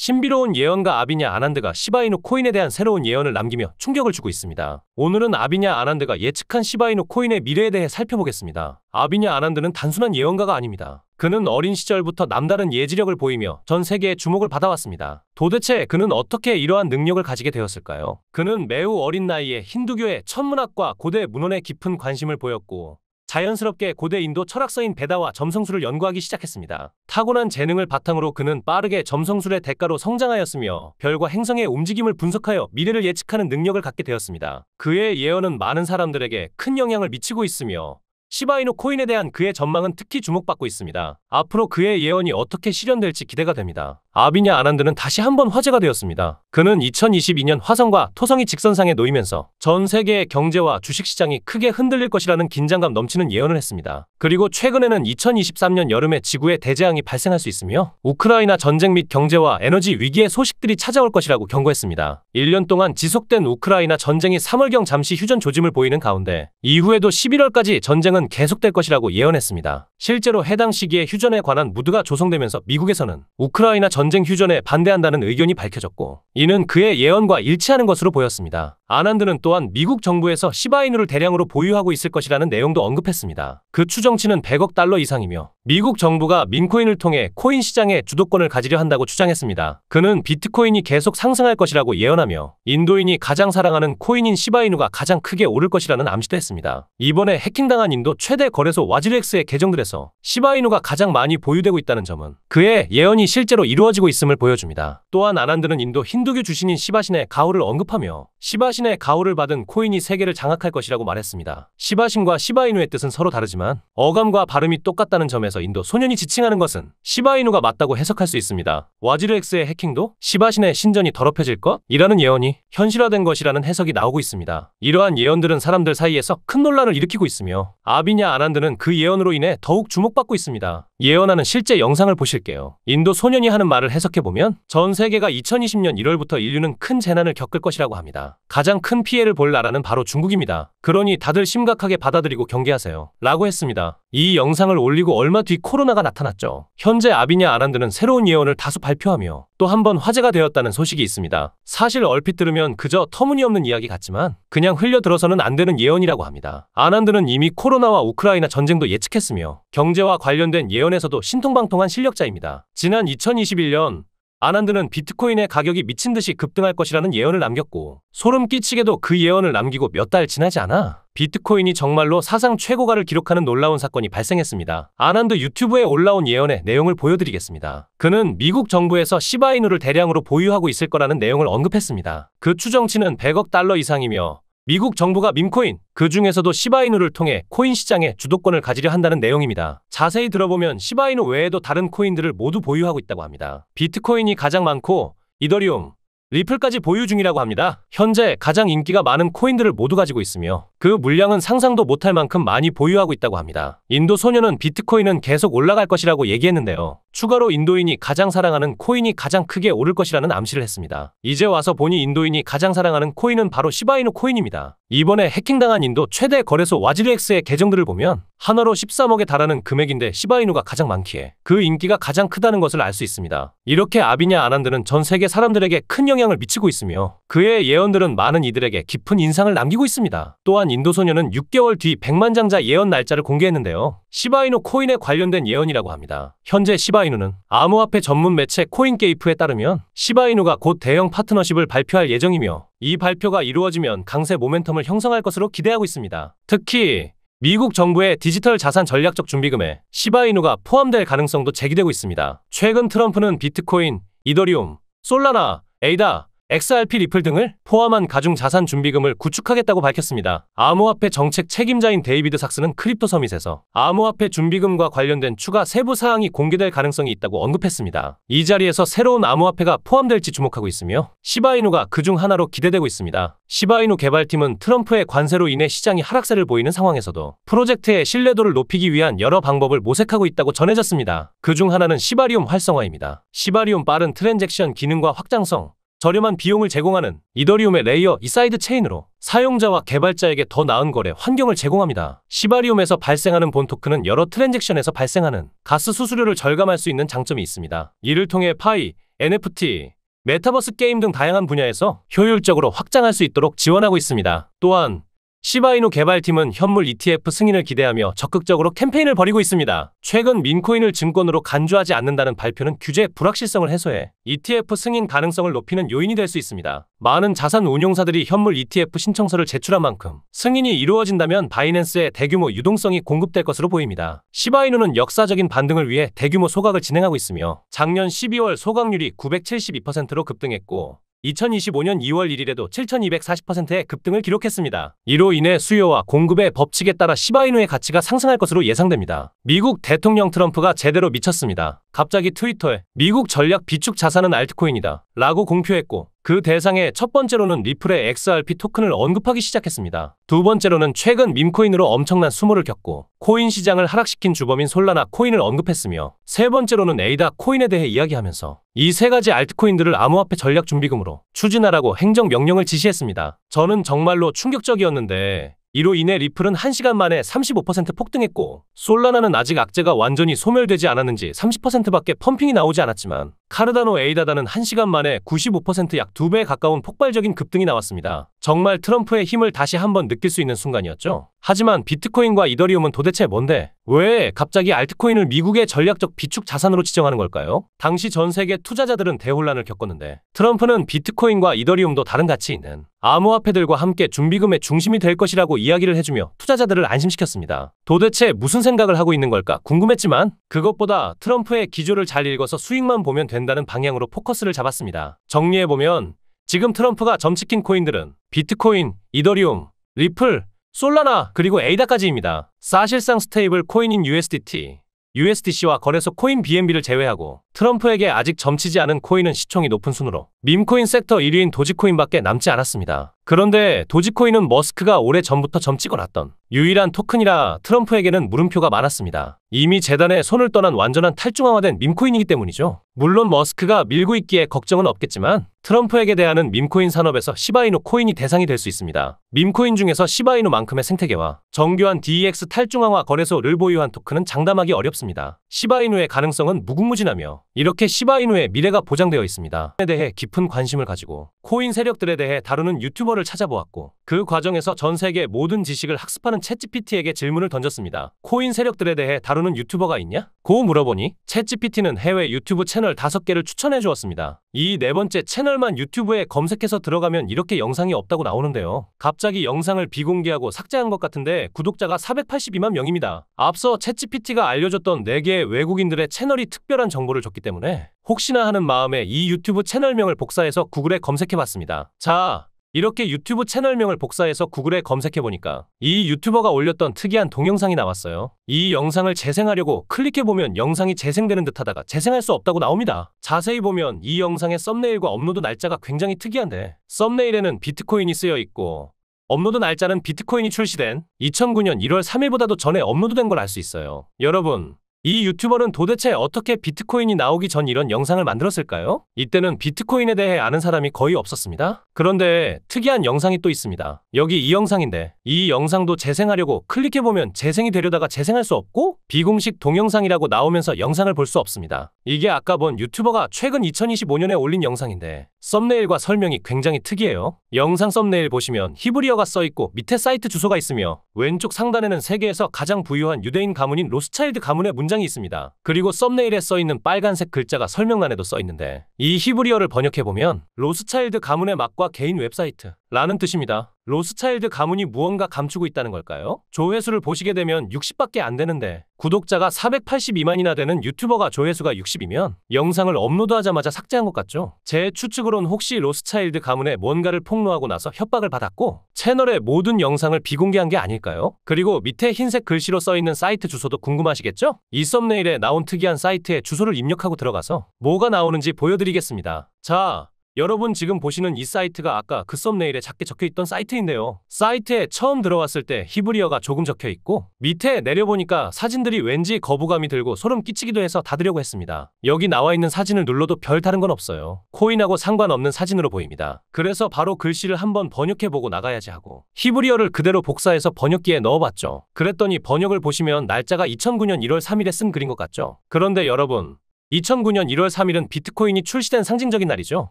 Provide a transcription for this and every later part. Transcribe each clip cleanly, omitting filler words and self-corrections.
신비로운 예언가 아비냐 아난드가 시바이누 코인에 대한 새로운 예언을 남기며 충격을 주고 있습니다. 오늘은 아비냐 아난드가 예측한 시바이누 코인의 미래에 대해 살펴보겠습니다. 아비냐 아난드는 단순한 예언가가 아닙니다. 그는 어린 시절부터 남다른 예지력을 보이며 전 세계의 주목을 받아왔습니다. 도대체 그는 어떻게 이러한 능력을 가지게 되었을까요? 그는 매우 어린 나이에 힌두교의 천문학과 고대 문헌에 깊은 관심을 보였고 자연스럽게 고대 인도 철학서인 베다와 점성술을 연구하기 시작했습니다. 타고난 재능을 바탕으로 그는 빠르게 점성술의 대가로 성장하였으며 별과 행성의 움직임을 분석하여 미래를 예측하는 능력을 갖게 되었습니다. 그의 예언은 많은 사람들에게 큰 영향을 미치고 있으며 시바이누 코인에 대한 그의 전망은 특히 주목받고 있습니다. 앞으로 그의 예언이 어떻게 실현될지 기대가 됩니다. 아비냐 아난드는 다시 한번 화제가 되었습니다. 그는 2022년 화성과 토성이 직선상에 놓이면서 전 세계의 경제와 주식시장이 크게 흔들릴 것이라는 긴장감 넘치는 예언을 했습니다. 그리고 최근에는 2023년 여름에 지구에 대재앙이 발생할 수 있으며 우크라이나 전쟁 및 경제와 에너지 위기의 소식들이 찾아올 것이라고 경고했습니다. 1년 동안 지속된 우크라이나 전쟁이 3월경 잠시 휴전 조짐을 보이는 가운데 이후에도 11월까지 전쟁은 계속될 것이라고 예언했습니다. 실제로 해당 시기에 휴전에 관한 무드가 조성되면서 미국에서는 우크라이나 전쟁 휴전에 반대한다는 의견이 밝혀졌고 이는 그의 예언과 일치하는 것으로 보였습니다. 아난드는 또한 미국 정부에서 시바이누를 대량으로 보유하고 있을 것이라는 내용도 언급했습니다. 그 추정치는 100억 달러 이상이며 미국 정부가 민코인을 통해 코인 시장의 주도권을 가지려 한다고 주장했습니다. 그는 비트코인이 계속 상승할 것이라고 예언하며 인도인이 가장 사랑하는 코인인 시바이누가 가장 크게 오를 것이라는 암시도 했습니다. 이번에 해킹당한 인도 최대 거래소 와지르엑스의 계정들에서 시바이누가 가장 많이 보유되고 있다는 점은 그의 예언이 실제로 이루어지고 있음을 보여줍니다. 또한 아난드는 인도 힌두교 주신인 시바신의 가호를 언급하며 시바신의 가호를 받은 코인이 세계를 장악할 것이라고 말했습니다. 시바신과 시바이누의 뜻은 서로 다르지만 어감과 발음이 똑같다는 점에서 인도 소년이 지칭하는 것은 시바이누가 맞다고 해석할 수 있습니다. 와지르엑스의 해킹도 시바신의 신전이 더럽혀질 것? 이라는 예언이 현실화된 것이라는 해석이 나오고 있습니다. 이러한 예언들은 사람들 사이에서 큰 논란을 일으키고 있으며 아비냐 아난드는 그 예언으로 인해 더욱 주목받고 있습니다. 예언하는 실제 영상을 보실게요. 인도 소년이 하는 말을 해석해보면 전 세계가 2020년 1월부터 인류는 큰 재난을 겪을 것이라고 합니다. 가장 큰 피해를 볼 나라는 바로 중국입니다. 그러니 다들 심각하게 받아들이고 경계하세요. 라고 했습니다. 이 영상을 올리고 얼마 뒤 코로나가 나타났죠. 현재 아비냐 아난드는 새로운 예언을 다수 발표하며 또 한 번 화제가 되었다는 소식이 있습니다. 사실 얼핏 들으면 그저 터무니없는 이야기 같지만 그냥 흘려들어서는 안 되는 예언이라고 합니다. 아난드는 이미 코로나와 우크라이나 전쟁도 예측했으며 경제와 관련된 예언에서도 신통방통한 실력자입니다. 지난 2021년 아난드는 비트코인의 가격이 미친 듯이 급등할 것이라는 예언을 남겼고 소름 끼치게도 그 예언을 남기고 몇 달 지나지 않아 비트코인이 정말로 사상 최고가를 기록하는 놀라운 사건이 발생했습니다. 아난드 유튜브에 올라온 예언의 내용을 보여드리겠습니다. 그는 미국 정부에서 시바이누를 대량으로 보유하고 있을 거라는 내용을 언급했습니다. 그 추정치는 100억 달러 이상이며 미국 정부가 밈코인, 그 중에서도 시바이누를 통해 코인 시장의 주도권을 가지려 한다는 내용입니다. 자세히 들어보면 시바이누 외에도 다른 코인들을 모두 보유하고 있다고 합니다. 비트코인이 가장 많고 이더리움, 리플까지 보유 중이라고 합니다. 현재 가장 인기가 많은 코인들을 모두 가지고 있으며 그 물량은 상상도 못할 만큼 많이 보유하고 있다고 합니다. 인도 소녀는 비트코인은 계속 올라갈 것이라고 얘기했는데요. 추가로 인도인이 가장 사랑하는 코인이 가장 크게 오를 것이라는 암시를 했습니다. 이제 와서 보니 인도인이 가장 사랑하는 코인은 바로 시바이누 코인입니다. 이번에 해킹당한 인도 최대 거래소 와지르엑스의 계정들을 보면 하나로 13억에 달하는 금액인데 시바이누가 가장 많기에 그 인기가 가장 크다는 것을 알 수 있습니다. 이렇게 아비냐 아난드는 전 세계 사람들에게 큰 영향을 미치고 있으며 그의 예언들은 많은 이들에게 깊은 인상을 남기고 있습니다. 또한 인도 소녀는 6개월 뒤 100만 장자 예언 날짜를 공개했는데요. 시바이누 코인에 관련된 예언이라고 합니다. 현재 시바이누는 암호화폐 전문 매체 코인게이프에 따르면 시바이누가 곧 대형 파트너십을 발표할 예정이며 이 발표가 이루어지면 강세 모멘텀을 형성할 것으로 기대하고 있습니다. 특히 미국 정부의 디지털 자산 전략적 준비금에 시바이누가 포함될 가능성도 제기되고 있습니다. 최근 트럼프는 비트코인, 이더리움, 솔라나, 에이다, XRP 리플 등을 포함한 가중 자산 준비금을 구축하겠다고 밝혔습니다. 암호화폐 정책 책임자인 데이비드 삭스는 크립토 서밋에서 암호화폐 준비금과 관련된 추가 세부 사항이 공개될 가능성이 있다고 언급했습니다. 이 자리에서 새로운 암호화폐가 포함될지 주목하고 있으며 시바이누가 그중 하나로 기대되고 있습니다. 시바이누 개발팀은 트럼프의 관세로 인해 시장이 하락세를 보이는 상황에서도 프로젝트의 신뢰도를 높이기 위한 여러 방법을 모색하고 있다고 전해졌습니다. 그중 하나는 시바리움 활성화입니다. 시바리움 빠른 트랜잭션 기능과 확장성, 저렴한 비용을 제공하는 이더리움의 레이어 2 사이드 체인으로 사용자와 개발자에게 더 나은 거래 환경을 제공합니다. 시바리움에서 발생하는 본 토큰은 여러 트랜잭션에서 발생하는 가스 수수료를 절감할 수 있는 장점이 있습니다. 이를 통해 파이, NFT, 메타버스 게임 등 다양한 분야에서 효율적으로 확장할 수 있도록 지원하고 있습니다. 또한 시바이누 개발팀은 현물 ETF 승인을 기대하며 적극적으로 캠페인을 벌이고 있습니다. 최근 민코인을 증권으로 간주하지 않는다는 발표는 규제의 불확실성을 해소해 ETF 승인 가능성을 높이는 요인이 될 수 있습니다. 많은 자산 운용사들이 현물 ETF 신청서를 제출한 만큼 승인이 이루어진다면 바이낸스에 대규모 유동성이 공급될 것으로 보입니다. 시바이누는 역사적인 반등을 위해 대규모 소각을 진행하고 있으며 작년 12월 소각률이 972%로 급등했고 2025년 2월 1일에도 7240%의 급등을 기록했습니다. 이로 인해 수요와 공급의 법칙에 따라 시바이누의 가치가 상승할 것으로 예상됩니다. 미국 대통령 트럼프가 제대로 미쳤습니다. 갑자기 트위터에 미국 전략 비축 자산은 알트코인이다 라고 공표했고 그 대상에 첫 번째로는 리플의 XRP 토큰을 언급하기 시작했습니다. 두 번째로는 최근 밈코인으로 엄청난 수모를 겪고 코인 시장을 하락시킨 주범인 솔라나 코인을 언급했으며 세 번째로는 에이다 코인에 대해 이야기하면서 이 세 가지 알트코인들을 암호화폐 전략 준비금으로 추진하라고 행정명령을 지시했습니다. 저는 정말로 충격적이었는데 이로 인해 리플은 1시간 만에 35% 폭등했고 솔라나는 아직 악재가 완전히 소멸되지 않았는지 30%밖에 펌핑이 나오지 않았지만 카르다노 에이다다는 1시간 만에 95% 약 2배에 가까운 폭발적인 급등이 나왔습니다. 정말 트럼프의 힘을 다시 한번 느낄 수 있는 순간이었죠. 하지만 비트코인과 이더리움은 도대체 뭔데? 왜 갑자기 알트코인을 미국의 전략적 비축 자산으로 지정하는 걸까요? 당시 전 세계 투자자들은 대혼란을 겪었는데 트럼프는 비트코인과 이더리움도 다른 가치 있는 암호화폐들과 함께 준비금의 중심이 될 것이라고 이야기를 해주며 투자자들을 안심시켰습니다. 도대체 무슨 생각을 하고 있는 걸까 궁금했지만 그것보다 트럼프의 기조를 잘 읽어서 수익만 보면 된다는 방향으로 포커스를 잡았습니다. 정리해보면 지금 트럼프가 점치킨 코인들은 비트코인, 이더리움, 리플, 솔라나 그리고 에이다까지입니다. 사실상 스테이블 코인인 USDT, USDC와 거래소 코인 BNB를 제외하고 트럼프에게 아직 점치지 않은 코인은 시총이 높은 순으로 밈코인 섹터 1위인 도지코인밖에 남지 않았습니다. 그런데 도지코인은 머스크가 오래전부터 점치고 났던 유일한 토큰이라 트럼프에게는 물음표가 많았습니다. 이미 재단에 손을 떠난 완전한 탈중앙화된 밈코인이기 때문이죠. 물론 머스크가 밀고 있기에 걱정은 없겠지만 트럼프에게 대하는 밈코인 산업에서 시바이누 코인이 대상이 될 수 있습니다. 밈코인 중에서 시바이누만큼의 생태계와 정교한 DEX 탈중앙화 거래소를 보유한 토큰은 장담하기 어렵습니다. 시바이누의 가능성은 무궁무진하며 이렇게 시바이누의 미래가 보장되어 있습니다. 에 대해 깊은 관심을 가지고 코인 세력들에 대해 다루는 유튜버를 찾아보았고 그 과정에서 전 세계 모든 지식을 학습하는 챗GPT에게 질문을 던졌습니다. 코인 세력들에 대해 다루는 유튜버가 있냐? 고 물어보니 챗GPT는 해외 유튜브 채널 5개를 추천해 주었습니다. 이 네 번째 채널만 유튜브에 검색해서 들어가면 이렇게 영상이 없다고 나오는데요. 갑자기 영상을 비공개하고 삭제한 것 같은데 구독자가 482만 명입니다. 앞서 챗GPT가 알려줬던 4개의 외국인들의 채널이 특별한 정보를 줬기 때문에 혹시나 하는 마음에 이 유튜브 채널명을 복사해서 구글에 검색해봤습니다. 자, 이렇게 유튜브 채널명을 복사해서 구글에 검색해보니까 이 유튜버가 올렸던 특이한 동영상이 나왔어요. 이 영상을 재생하려고 클릭해보면 영상이 재생되는 듯하다가 재생할 수 없다고 나옵니다. 자세히 보면 이 영상의 썸네일과 업로드 날짜가 굉장히 특이한데 썸네일에는 비트코인이 쓰여있고 업로드 날짜는 비트코인이 출시된 2009년 1월 3일보다도 전에 업로드된 걸 알 수 있어요. 여러분, 이 유튜버는 도대체 어떻게 비트코인이 나오기 전 이런 영상을 만들었을까요? 이때는 비트코인에 대해 아는 사람이 거의 없었습니다. 그런데 특이한 영상이 또 있습니다. 여기 이 영상인데 이 영상도 재생하려고 클릭해보면 재생이 되려다가 재생할 수 없고 비공식 동영상이라고 나오면서 영상을 볼 수 없습니다. 이게 아까 본 유튜버가 최근 2025년에 올린 영상인데 썸네일과 설명이 굉장히 특이해요. 영상 썸네일 보시면 히브리어가 써있고 밑에 사이트 주소가 있으며 왼쪽 상단에는 세계에서 가장 부유한 유대인 가문인 로스차일드 가문의 문장이 있습니다. 그리고 썸네일에 써있는 빨간색 글자가 설명란에도 써있는데 이 히브리어를 번역해보면 로스차일드 가문의 맛과 개인 웹사이트 라는 뜻입니다. 로스차일드 가문이 무언가 감추고 있다는 걸까요? 조회수를 보시게 되면 60밖에 안 되는데 구독자가 482만이나 되는 유튜버가 조회수가 60이면 영상을 업로드하자마자 삭제한 것 같죠? 제 추측으론 혹시 로스차일드 가문에 뭔가를 폭로하고 나서 협박을 받았고 채널의 모든 영상을 비공개한 게 아닐까요? 그리고 밑에 흰색 글씨로 써있는 사이트 주소도 궁금하시겠죠? 이 썸네일에 나온 특이한 사이트에 주소를 입력하고 들어가서 뭐가 나오는지 보여드리겠습니다. 자, 여러분 지금 보시는 이 사이트가 아까 그 썸네일에 작게 적혀있던 사이트인데요. 사이트에 처음 들어왔을 때 히브리어가 조금 적혀있고 밑에 내려보니까 사진들이 왠지 거부감이 들고 소름 끼치기도 해서 닫으려고 했습니다. 여기 나와있는 사진을 눌러도 별 다른 건 없어요. 코인하고 상관없는 사진으로 보입니다. 그래서 바로 글씨를 한번 번역해보고 나가야지 하고 히브리어를 그대로 복사해서 번역기에 넣어봤죠. 그랬더니 번역을 보시면 날짜가 2009년 1월 3일에 쓴 글인 것 같죠? 그런데 여러분, 2009년 1월 3일은 비트코인이 출시된 상징적인 날이죠.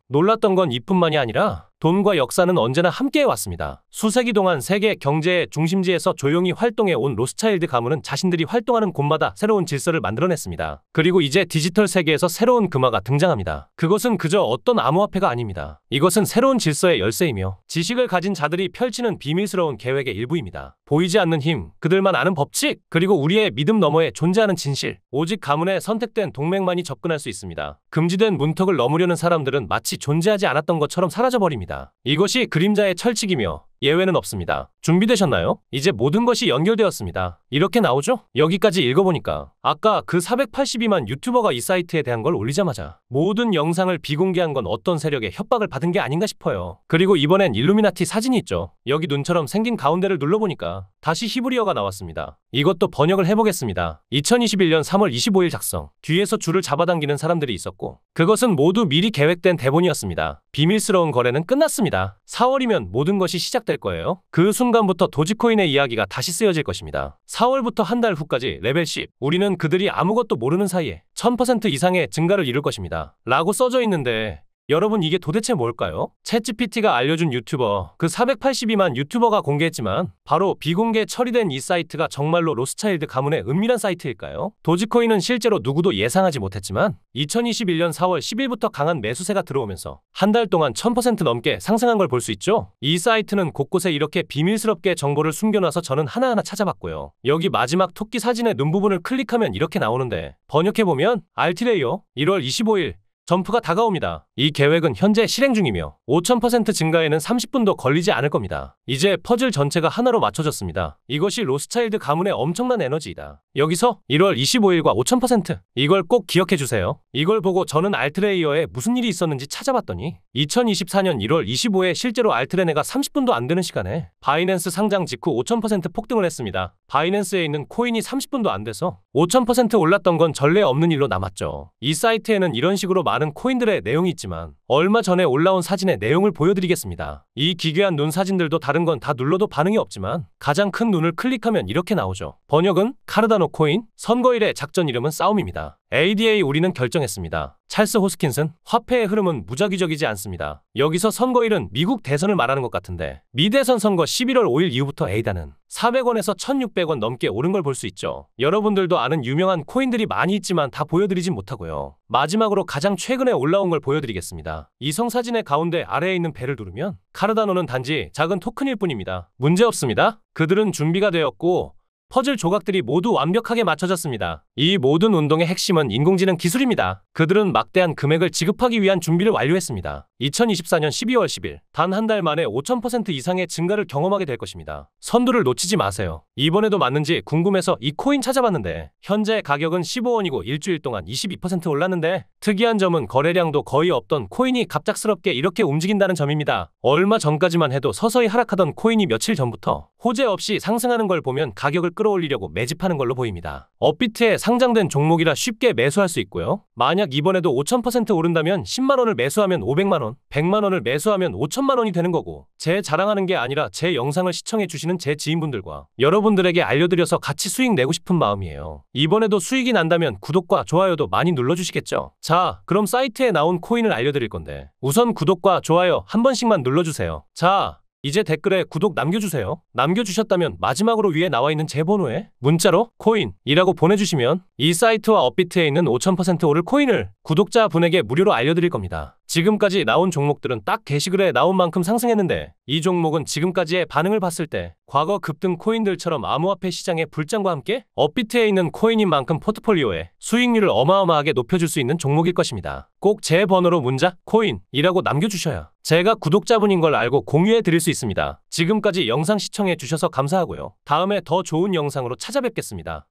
놀랐던 건 이뿐만이 아니라 돈과 역사는 언제나 함께해 왔습니다. 수세기 동안 세계 경제의 중심지에서 조용히 활동해 온 로스차일드 가문은 자신들이 활동하는 곳마다 새로운 질서를 만들어냈습니다. 그리고 이제 디지털 세계에서 새로운 금화가 등장합니다. 그것은 그저 어떤 암호화폐가 아닙니다. 이것은 새로운 질서의 열쇠이며 지식을 가진 자들이 펼치는 비밀스러운 계획의 일부입니다. 보이지 않는 힘, 그들만 아는 법칙, 그리고 우리의 믿음 너머에 존재하는 진실. 오직 가문의 선택된 동맹만이 접근할 수 있습니다. 금지된 문턱을 넘으려는 사람들은 마치 존재하지 않았던 것처럼 사라져버립니다. 이것이 그림자의 철칙이며 예외는 없습니다. 준비되셨나요? 이제 모든 것이 연결되었습니다. 이렇게 나오죠? 여기까지 읽어보니까 아까 그 482만 유튜버가 이 사이트에 대한 걸 올리자마자 모든 영상을 비공개한 건 어떤 세력의 협박을 받은 게 아닌가 싶어요. 그리고 이번엔 일루미나티 사진이 있죠. 여기 눈처럼 생긴 가운데를 눌러보니까 다시 히브리어가 나왔습니다. 이것도 번역을 해보겠습니다. 2021년 3월 25일 작성. 뒤에서 줄을 잡아당기는 사람들이 있었고 그것은 모두 미리 계획된 대본이었습니다. 비밀스러운 거래는 끝났습니다. 4월이면 모든 것이 시작될 거예요. 그 순간부터 도지코인의 이야기가 다시 쓰여질 것입니다. 4월부터 한 달 후까지 레벨 10. 우리는 그들이 아무것도 모르는 사이에 1000% 이상의 증가를 이룰 것입니다. 라고 써져 있는데 여러분 이게 도대체 뭘까요? 챗GPT가 알려준 유튜버, 그 482만 유튜버가 공개했지만 바로 비공개 처리된 이 사이트가 정말로 로스차일드 가문의 은밀한 사이트일까요? 도지코인은 실제로 누구도 예상하지 못했지만 2021년 4월 10일부터 강한 매수세가 들어오면서 한 달 동안 1000% 넘게 상승한 걸 볼 수 있죠? 이 사이트는 곳곳에 이렇게 비밀스럽게 정보를 숨겨놔서 저는 하나하나 찾아봤고요. 여기 마지막 토끼 사진의 눈 부분을 클릭하면 이렇게 나오는데 번역해보면 알티레이어 1월 25일 점프가 다가옵니다. 이 계획은 현재 실행 중이며 5000% 증가에는 30분도 걸리지 않을 겁니다. 이제 퍼즐 전체가 하나로 맞춰졌습니다. 이것이 로스차일드 가문의 엄청난 에너지이다. 여기서 1월 25일과 5000% 이걸 꼭 기억해 주세요. 이걸 보고 저는 알트레이어에 무슨 일이 있었는지 찾아봤더니 2024년 1월 25일 실제로 알트레네가 30분도 안 되는 시간에 바이낸스 상장 직후 5000% 폭등을 했습니다. 바이낸스에 있는 코인이 30분도 안 돼서 5000% 올랐던 건 전례 없는 일로 남았죠. 이 사이트에는 이런 식으로 많은 코인들의 내용이 있지만 얼마 전에 올라온 사진의 내용을 보여드리겠습니다. 이 기괴한 눈 사진들도 다른 건 다 눌러도 반응이 없지만 가장 큰 눈을 클릭하면 이렇게 나오죠. 번역은 카르다노 코인, 선거일의 작전 이름은 싸움입니다. ADA 우리는 결정했습니다. 찰스 호스킨슨, 화폐의 흐름은 무작위적이지 않습니다. 여기서 선거일은 미국 대선을 말하는 것 같은데 미대선 선거 11월 5일 이후부터 에이다는 400원에서 1600원 넘게 오른 걸 볼 수 있죠. 여러분들도 아는 유명한 코인들이 많이 있지만 다 보여드리진 못하고요. 마지막으로 가장 최근에 올라온 걸 보여드리겠습니다. 이성 사진의 가운데 아래에 있는 벨을 누르면 카르다노는 단지 작은 토큰일 뿐입니다. 문제없습니다. 그들은 준비가 되었고 퍼즐 조각들이 모두 완벽하게 맞춰졌습니다. 이 모든 운동의 핵심은 인공지능 기술입니다. 그들은 막대한 금액을 지급하기 위한 준비를 완료했습니다. 2024년 12월 10일 단 한 달 만에 5000% 이상의 증가를 경험하게 될 것입니다. 선두를 놓치지 마세요. 이번에도 맞는지 궁금해서 이 코인 찾아봤는데 현재 가격은 15원이고 일주일 동안 22% 올랐는데 특이한 점은 거래량도 거의 없던 코인이 갑작스럽게 이렇게 움직인다는 점입니다. 얼마 전까지만 해도 서서히 하락하던 코인이 며칠 전부터 호재 없이 상승하는 걸 보면 가격을 끌어올리려고 매집하는 걸로 보입니다. 업비트에 상장된 종목이라 쉽게 매수할 수 있고요. 만약 이번에도 5000% 오른다면 10만원을 매수하면 500만원, 100만원을 매수하면 5천만원이 되는 거고 제 자랑하는 게 아니라 제 영상을 시청해 주시는 제 지인분들과 여러분들에게 알려드려서 같이 수익 내고 싶은 마음이에요. 이번에도 수익이 난다면 구독과 좋아요도 많이 눌러주시겠죠? 자, 그럼 사이트에 나온 코인을 알려드릴 건데 우선 구독과 좋아요 한 번씩만 눌러주세요. 자, 이제 댓글에 구독 남겨주세요. 남겨주셨다면 마지막으로 위에 나와 있는 제 번호에 문자로 코인이라고 보내주시면 이 사이트와 업비트에 있는 5000% 오를 코인을 구독자 분에게 무료로 알려드릴 겁니다. 지금까지 나온 종목들은 딱 게시글에 나온 만큼 상승했는데 이 종목은 지금까지의 반응을 봤을 때 과거 급등 코인들처럼 암호화폐 시장의 불장과 함께 업비트에 있는 코인인 만큼 포트폴리오에 수익률을 어마어마하게 높여줄 수 있는 종목일 것입니다. 꼭 제 번호로 문자 코인이라고 남겨주셔야 제가 구독자분인 걸 알고 공유해 드릴 수 있습니다. 지금까지 영상 시청해 주셔서 감사하고요. 다음에 더 좋은 영상으로 찾아뵙겠습니다.